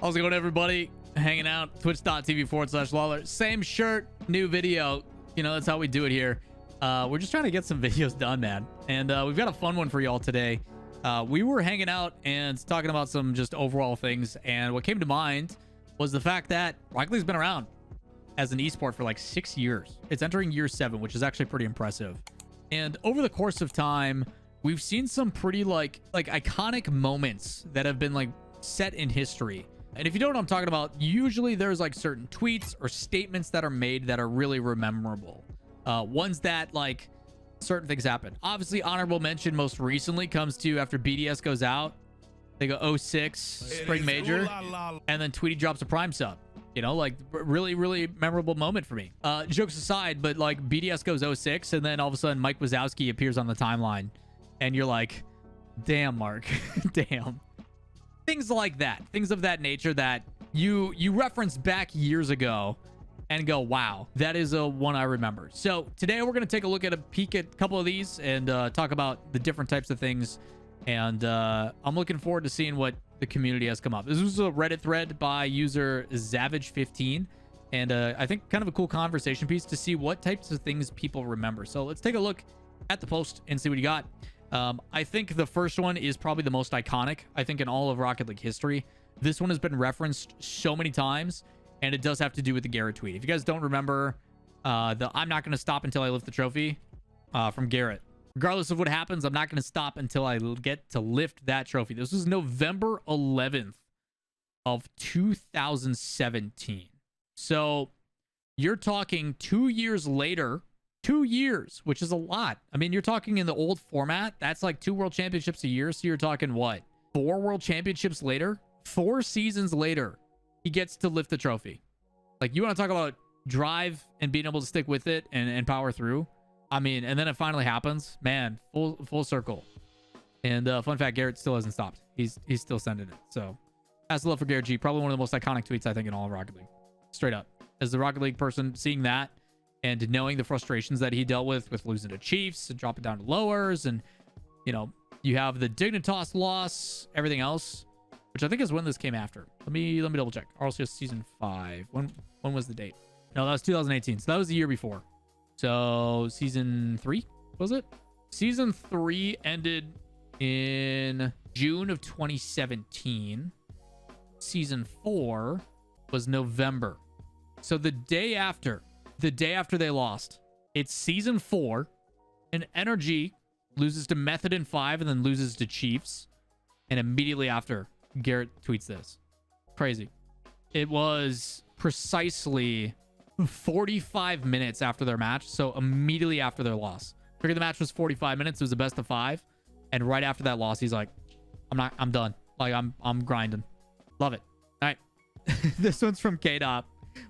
How's it going, everybody? Hanging out, twitch.tv/Lawler. Same shirt, new video. You know, that's how we do it here. We're just trying to get some videos done, man. And we've got a fun one for y'all today. We were hanging out and talking about some just overall things. And what came to mind was the fact that Rocket League's been around as an esport for like 6 years. It's entering year 7, which is actually pretty impressive. And over the course of time, we've seen some pretty like iconic moments that have been like set in history. And if you don't know what I'm talking about, usually there's like certain tweets or statements that are made that are really memorable. Ones that like certain things happen. Obviously, honorable mention most recently comes to after BDS goes out. They go 06 Spring Major, and then Tweety drops a Prime sub. You know, like really memorable moment for me. Jokes aside, but like BDS goes 06, and then all of a sudden Mike Wazowski appears on the timeline, and you're like, damn, Mark, damn. Things like that, things of that nature that you reference back years ago and go, wow, that is a one I remember. So today we're going to take a look at a peek at a couple of these and talk about the different types of things. And I'm looking forward to seeing what the community has come up. This was a Reddit thread by user Zavage15. And I think kind of a cool conversation piece to see what types of things people remember. So let's take a look at the post and see what you got. I think the first one is probably the most iconic, I think, in all of Rocket League history. This one has been referenced so many times, and it does have to do with the Garrett tweet. If you guys don't remember the I'm not going to stop until I lift the trophy from Garrett. Regardless of what happens, I'm not going to stop until I get to lift that trophy. This was November 11th of 2017. So you're talking 2 years later. 2 years, which is a lot. I mean, you're talking in the old format, that's like 2 world championships a year. So you're talking what? 4 world championships later? 4 seasons later, he gets to lift the trophy. Like, you want to talk about drive and being able to stick with it and power through? I mean, and then it finally happens. Man, full circle. And fun fact, Garrett still hasn't stopped. He's still sending it. So, that's the love for Garrett G. Probably one of the most iconic tweets, I think, in all of Rocket League. Straight up. As the Rocket League person, seeing that, and knowing the frustrations that he dealt with losing to Chiefs and dropping down to lowers, and you know, you have the Dignitas loss, everything else, which I think is when this came after. Let me double check. RLCS season 5. When was the date? No, that was 2018. So that was the year before. So season 3 was it? Season 3 ended in June of 2017. Season 4 was November. So the day after they lost, it's season 4, and Energy loses to Method in 5 and then loses to Chiefs, and immediately after, Garrett tweets this. Crazy. It was precisely 45 minutes after their match, so immediately after their loss. Figured the match was 45 minutes. It was a best of 5, and right after that loss, he's like, I'm done. Like, I'm grinding. Love it. All right. This one's from K-Dop,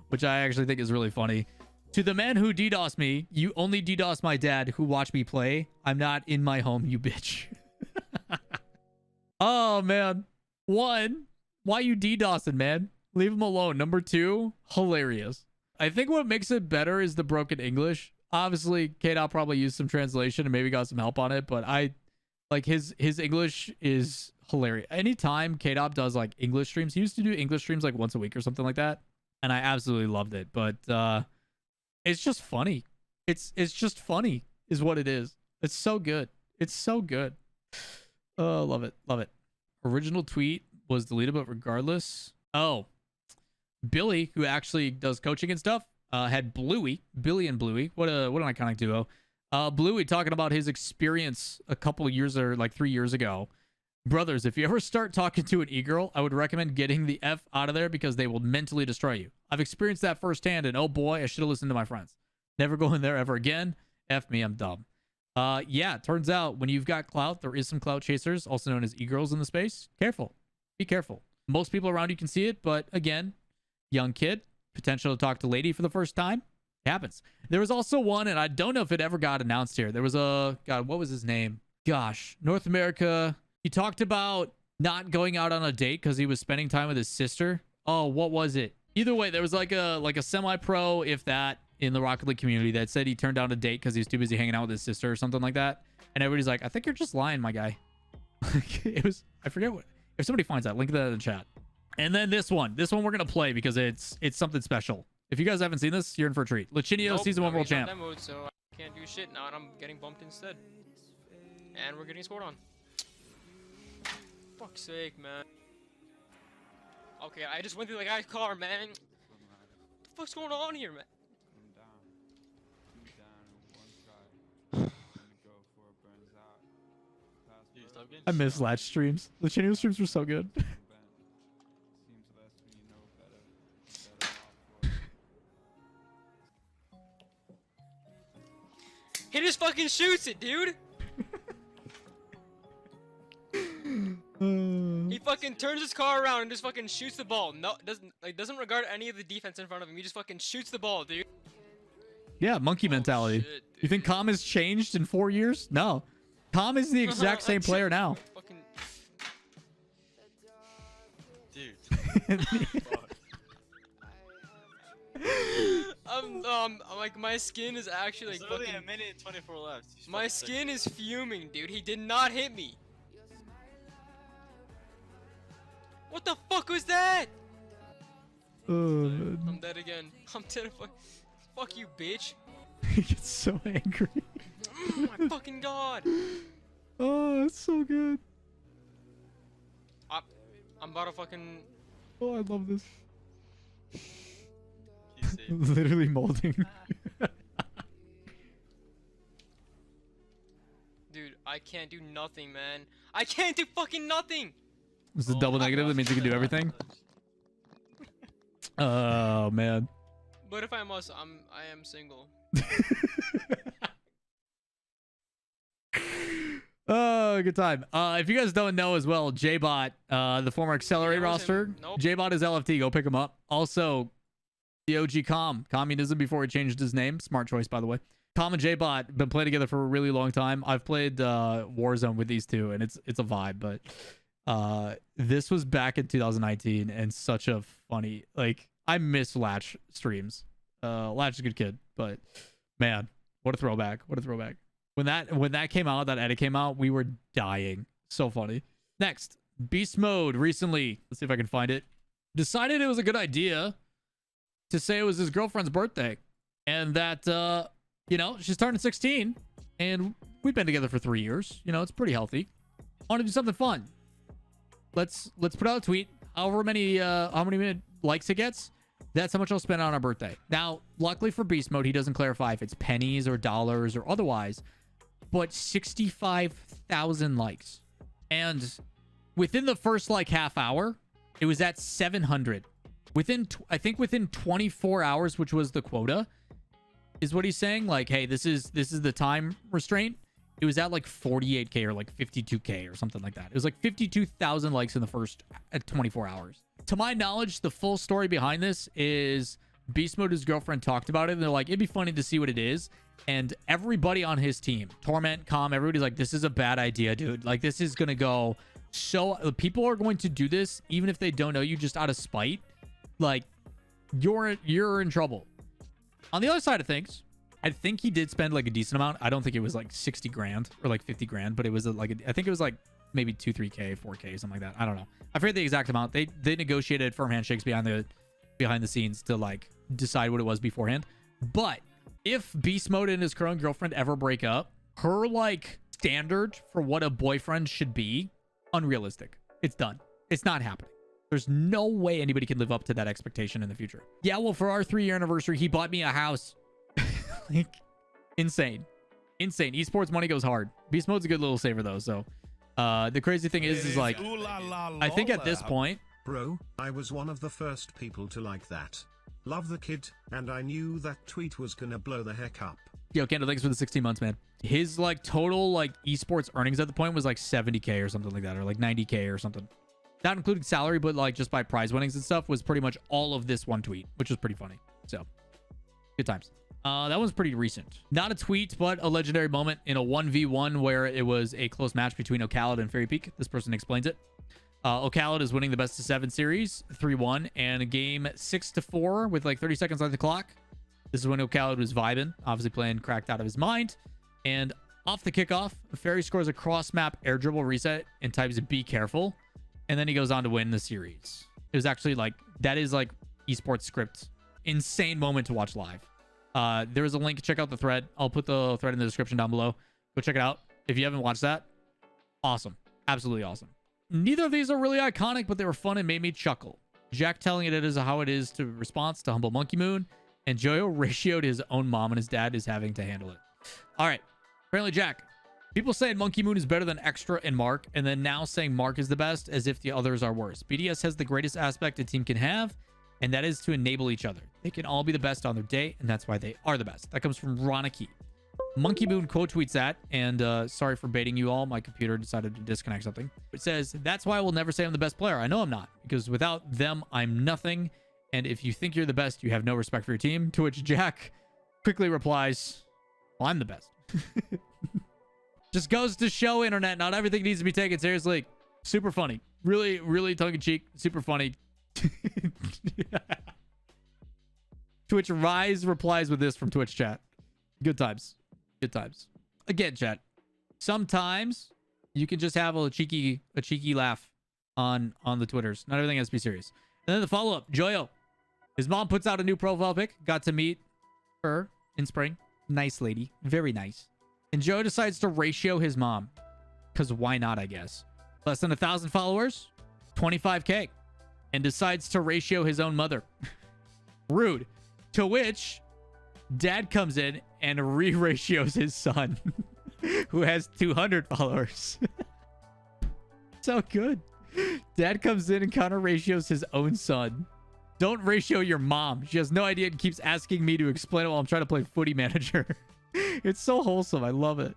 which I actually think is really funny. To the man who DDoS me, you only DDoS my dad who watched me play. I'm not in my home, you bitch. Oh, man. 1, why you DDoSing, man? Leave him alone. Number 2, hilarious. I think what makes it better is the broken English. Obviously, K-Dot probably used some translation and maybe got some help on it, but I like his English is hilarious. Anytime K-Dot does like English streams, he used to do English streams like once a week or something like that, and I absolutely loved it. But it's just funny. It's just funny is what it is. It's so good. It's so good. Oh, love it. Love it. Original tweet was deleted, but regardless. Oh, Billy, who actually does coaching and stuff, had Billy and Bluey. What an iconic duo. Bluey talking about his experience a couple of years or like 3 years ago. Brothers, if you ever start talking to an e-girl, I would recommend getting the F out of there because they will mentally destroy you. I've experienced that firsthand, and oh boy, I should have listened to my friends. Never go in there ever again. F me, I'm dumb. Yeah, it turns out when you've got clout, there is some clout chasers, also known as e-girls in the space. Careful. Be careful. Most people around you can see it, but again, young kid, potential to talk to lady for the first time. It happens. There was also one, and I don't know if it ever got announced here. There was a, God, what was his name? Gosh, North America. He talked about not going out on a date because he was spending time with his sister. Oh, what was it? Either way, there was like a semi-pro, if that, in the Rocket League community that said he turned down a date because he was too busy hanging out with his sister or something like that. And everybody's like, I think you're just lying, my guy. It was, I forget what, if somebody finds that, link that in the chat. And then this one we're gonna play because it's something special. If you guys haven't seen this, you're in for a treat. Lachinio, season 1 world champ. That mode, so I can't do shit now, and I'm getting bumped instead. And we're getting scored on. Fuck's sake, man. Okay, I just went through the guy's car, man. What the fuck's going on here, man? I miss Latch streams. Lachinio streams were so good. He just fucking shoots it, dude. He fucking turns his car around and just fucking shoots the ball. No, doesn't regard any of the defense in front of him. He just fucking shoots the ball, dude. Yeah, monkey mentality. Shit, you think Calm has changed in 4 years? No. Calm is the exact same player now. Fucking... Dude. Like my skin is actually like There's only fucking... a minute and 24 left. My skin is fuming, dude. He did not hit me. What the fuck was that? I'm dead again. I'm dead. Fuck you, bitch. He gets so angry. Oh my fucking god. Oh, it's so good. I'm about to fucking... Oh, I love this. He's safe. Literally molding. Dude, I can't do nothing, man. I can't do fucking nothing. This is a double negative. That means you can do everything. Oh man. But if I must, I am single. Oh, good time. If you guys don't know as well, JBot, the former Accelerate roster. Nope. JBot is LFT. Go pick him up. Also, the OG Communism before he changed his name. Smart choice, by the way. Tom and JBot been playing together for a really long time. I've played Warzone with these two, and it's a vibe. But this was back in 2019, and such a funny, like, I miss Latch streams. Latch is a good kid, but man, what a throwback! What a throwback! When that came out, that edit came out, we were dying. So funny. Next, Beast Mode recently, let's see if I can find it, decided it was a good idea to say it was his girlfriend's birthday, and that you know, she's turning 16, and we've been together for 3 years. You know, it's pretty healthy. I want to do something fun. Let's put out a tweet. However many how many likes it gets, that's how much I'll spend on our birthday. Now, luckily for Beast Mode, he doesn't clarify if it's pennies or dollars or otherwise, but 65,000 likes. And within the first like half hour, it was at 700. I think within 24 hours, which was the quota, is what he's saying. Like, hey, this is the time restraint. It was at like 48K or like 52K or something like that. It was like 52,000 likes in the first 24 hours. To my knowledge, the full story behind this is Beast Mode, his girlfriend, talked about it, and they're like, it'd be funny to see what it is. And everybody on his team, Torment, Calm, everybody's like, this is a bad idea, dude. Like, this is gonna go so... People are going to do this even if they don't know you, just out of spite. Like, you're in trouble. On the other side of things, I think he did spend like a decent amount. I don't think it was like 60 grand or like 50 grand, but it was like, I think it was like maybe 2, 3K, 4K, something like that. I don't know. I forget the exact amount. They negotiated firm handshakes behind the scenes to like decide what it was beforehand. But if Beast Mode and his current girlfriend ever break up, her like standard for what a boyfriend should be, unrealistic. It's done. It's not happening. There's no way anybody can live up to that expectation in the future. Yeah, well, for our 3-year anniversary, he bought me a house. Like, insane. Esports money goes hard. Beast Mode's a good little saver though. So the crazy thing is like, I think at this point, bro, I was one of the first people to like that. Love the kid, and I knew that tweet was gonna blow the heck up. Yo, Kendall, thanks for the 16 months, man. His like total like esports earnings at the point was like 70K or something like that, or like 90K or something. Not including salary, but like just by prize winnings and stuff, was pretty much all of this one tweet, which was pretty funny. So good times. That was pretty recent. Not a tweet, but a legendary moment in a 1v1 where it was a close match between Ocalid and Fairy Peak. This person explains it. Ocalid is winning the best of 7 series, 3-1, and game 6-4 with like 30 seconds on the clock. This is when Ocalid was vibing, obviously playing cracked out of his mind. And off the kickoff, Fairy scores a cross-map air dribble reset and types "be careful," and then he goes on to win the series. It was actually like, that is like esports script. Insane moment to watch live. There is a link. Check out the thread. I'll put the thread in the description down below. Go check it out. If you haven't watched that, awesome. Absolutely awesome. Neither of these are really iconic, but they were fun and made me chuckle. Jack telling it is how it is to response to Humble Monkey Moon, and Joyo ratioed his own mom and his dad is having to handle it. All right. Apparently, Jack, people saying Monkey Moon is better than Extra and Mark, and then now saying Mark is the best as if the others are worse. BDS has the greatest aspect a team can have, and that is to enable each other. They can all be the best on their day, and that's why they are the best. That comes from Roniki. Monkey Moon quote tweets that, and sorry for baiting you all. My computer decided to disconnect something. It says, that's why I will never say I'm the best player. I know I'm not, because without them, I'm nothing. And if you think you're the best, you have no respect for your team. To which Jack quickly replies, well, I'm the best. Just goes to show, internet, not everything needs to be taken seriously. Super funny. Really, really tongue-in-cheek. Super funny. Twitch Rise replies with this from Twitch chat. Good times. Good times. Again, chat. Sometimes you can just have a cheeky laugh on the Twitters. Not everything has to be serious. And then the follow-up, Joyo. His mom puts out a new profile pic. Got to meet her in spring. Nice lady. Very nice. And Joe decides to ratio his mom. Because why not, I guess. Less than 1,000 followers. 25K. And decides to ratio his own mother. Rude. To which dad comes in and re-ratios his son. Who has 200 followers. So good. Dad comes in and counter ratios his own son. Don't ratio your mom. She has no idea and keeps asking me to explain it while I'm trying to play Footy Manager. It's so wholesome. I love it.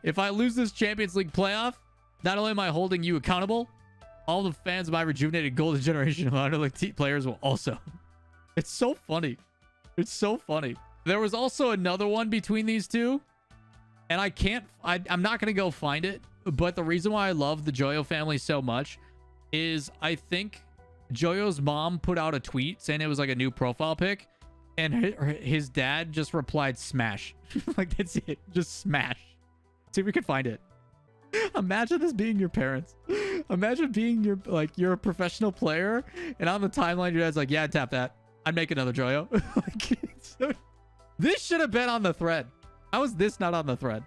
If I lose this Champions League playoff, not only am I holding you accountable, all the fans of my rejuvenated golden generation of Underleague players will also. It's so funny. It's so funny. There was also another one between these two. And I'm not going to go find it. But the reason why I love the Joyo family so much is I think Joyo's mom put out a tweet saying it was like a new profile pic. And his dad just replied, smash. Like, that's it. Just smash. See if we can find it. Imagine this being your parents. Imagine being you're a professional player. And on the timeline, your dad's like, yeah, tap that. I'd make another Joyo. This should have been on the thread. How is this not on the thread?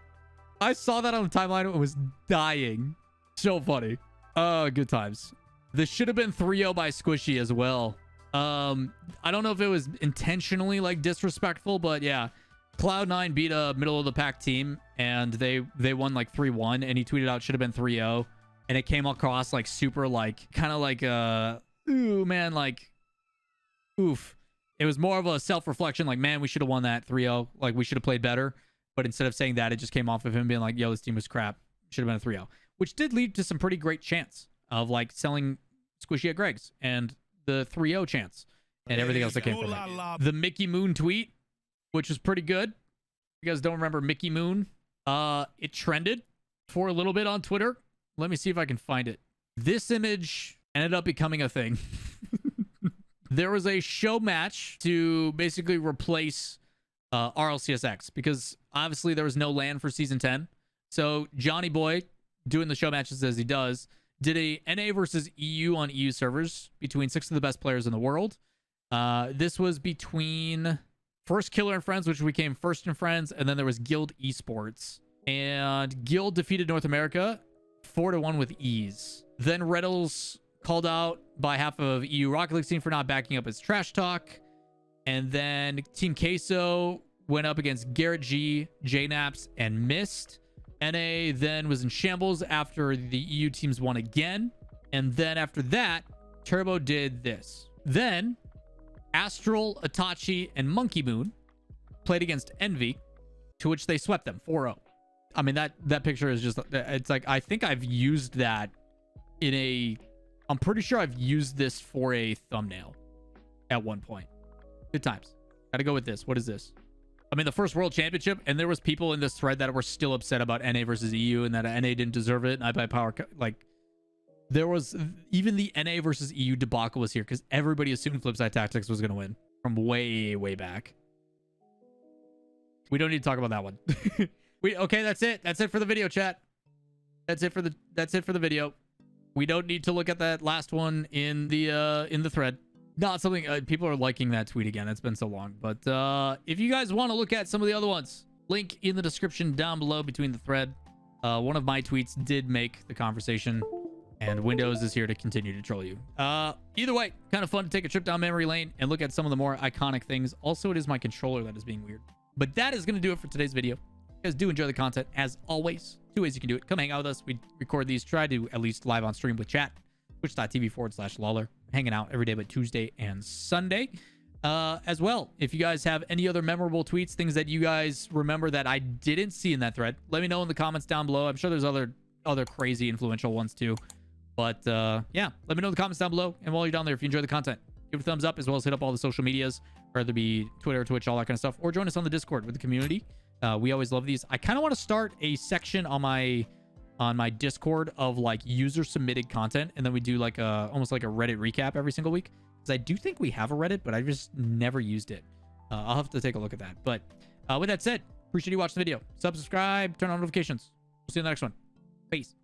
I saw that on the timeline and was dying. So funny. Good times. This should have been 3-0 by Squishy as well. I don't know if it was intentionally like disrespectful, but yeah. Cloud9 beat a middle of the pack team and they won like 3-1 and he tweeted out should have been 3-0 and it came across like super like kind of like ooh man, like oof. It was more of a self-reflection like, man, we should have won that 3-0. Like we should have played better. But instead of saying that, it just came off of him being like, yo, this team was crap. Should have been a 3-0, which did lead to some pretty great chance of like selling Squishy at Greg's and the 3-0 chance and everything else that came from it. The Mickey Moon tweet, which was pretty good. If you guys don't remember Mickey Moon, it trended for a little bit on Twitter. Let me see if I can find it. This image ended up becoming a thing. There was a show match to basically replace RLCSX because obviously there was no LAN for season 10. So Johnny Boy, doing the show matches as he does, did a NA versus EU on EU servers between 6 of the best players in the world. This was between First Killer and Friends, which became First and Friends, and then there was Guild Esports. And Guild defeated North America 4-1 with ease. Then Reddles called out by half of EU Rocket League team for not backing up his trash talk. And then Team Queso went up against Garrett G, JNaps, and missed. NA then was in shambles after the EU teams won again. And then after that, Turbo did this. Then Astral, Itachi, and Monkey Moon played against Envy, to which they swept them 4-0. I mean, that picture is just, it's like, I think I've used that in a, I'm pretty sure I've used this for a thumbnail at one point. Good times. Gotta go with this. What is this? I mean, the first world championship, and there was people in this thread that were still upset about NA versus EU and that NA didn't deserve it. And I by power, like, there was even the NA versus EU debacle was here because everybody assumed Flipside Tactics was going to win from way, way back. We don't need to talk about that one. Okay, that's it. That's it for the video, chat. That's it for the video. We don't need to look at that last one in the thread. Not something people are liking that tweet again. It's been so long. But if you guys want to look at some of the other ones, link in the description down below between the thread. One of my tweets did make the conversation, and Windows is here to continue to troll you. Either way, kind of fun to take a trip down memory lane and look at some of the more iconic things. Also, it is my controller that is being weird. But that is going to do it for today's video. If you guys do enjoy the content, as always, 2 ways you can do it. Come hang out with us. We record these, try to at least live on stream with chat. Twitch.tv/Lawler. Hanging out every day but Tuesday and Sunday. As well, if you guys have any other memorable tweets, things that you guys remember that I didn't see in that thread, let me know in the comments down below. I'm sure there's other crazy influential ones too. But yeah, let me know in the comments down below. And while you're down there, if you enjoy the content, give it a thumbs up, as well as hit up all the social medias, whether it be Twitter, Twitch, all that kind of stuff, or join us on the Discord with the community. We always love these. I kind of want to start a section on my Discord of like user submitted content, and then we do like almost like a Reddit recap every single week, because I do think we have a Reddit, but I just never used it. I'll have to take a look at that. But with that said, appreciate you watching the video. Subscribe, turn on notifications. We'll see you in the next one. Peace.